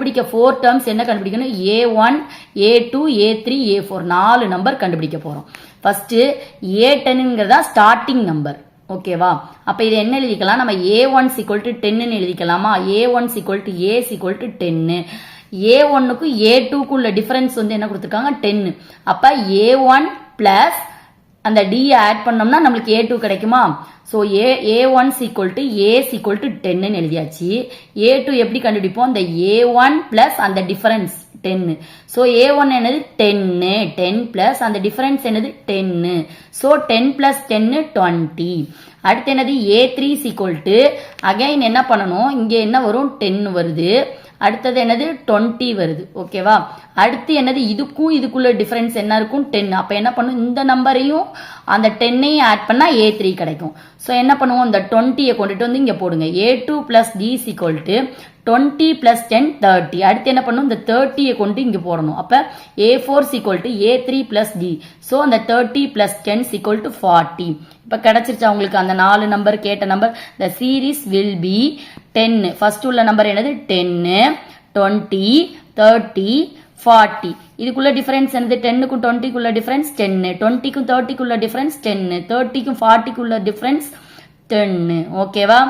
கண்டுபிடிக்க 4 டேர்ம்ஸ் என்ன கண்டுபிடிக்கணும்? A1, A2, A3, A4 4 number கண்டுபிடிக்க போறோம். ஃபர்ஸ்ட் A10ங்கிறதா ஸ்டார்டிங் நம்பர். ஓகேவா? அப்ப இது என்ன எழுதிக்கலாம்? நம்ம A1 10 ன்னு எழுதிக்கலாமா? A1 A 10. A1க்கு A2க்கு உள்ள டிஃபரன்ஸ் வந்து என்ன கொடுத்திருக்காங்க? 10. அப்ப A1 பிளஸ் அந்த D ஆட் பண்ணோம்னா நமக்கு A2 கிடைக்குமா? சோ A1 A 10 ன்னு எழுதியாச்சு. A2 எப்படி கண்டுபிடிப்போம்? அந்த A1 பிளஸ் அந்த டிஃபரன்ஸ் 10. சோ A1 என்னது 10. 10 பிளஸ் அந்த டிஃபரன்ஸ் என்னது 10. So 10 plus 10 20. அடுத்து என்னது? A3 அகைன் என்ன பண்ணணும்? இங்க என்ன வரும்? 10 வருது. அடுத்தது என்னது? 20 வருது. ஓகேவா? அடுத்து என்னது? இதுக்கும் இதுக்குள்ள டிஃபரன்ஸ் என்ன இருக்கும்? 10. அப்ப என்ன பண்ணும்? இந்த நம்பரையும் அந்த 10ஐயும் ஆட் பண்ணா A3 கிடைக்கும். சோ என்ன பண்ணுவோம்? இந்த 20யை கொண்டுட்டு வந்து இங்க போடுங்க. A2 plus D 20 plus 10 30. அடுத்து என்ன பண்ணும்? இந்த 30யை கொண்டு இங்க போடணும். அப்ப A4 A3 plus D. So அந்த 30 பிளஸ் 10 40. இப்ப கிடைச்சிருச்சா உங்களுக்கு அந்த 4 நம்பர் கேட்ட number? the series will be 10. First உள்ள நம்பர் என்னது? 10, 20, 30, 40. இதுக்குள்ள டிஃபரன்ஸ் என்னது? 10க்கும் 20க்குள்ள டிஃபரன்ஸ் 10, 20க்கும் 30க்குள்ள டிஃபரன்ஸ் 10, 30க்கும் 40க்குள்ள டிஃபரன்ஸ் 10. ஓகேவா?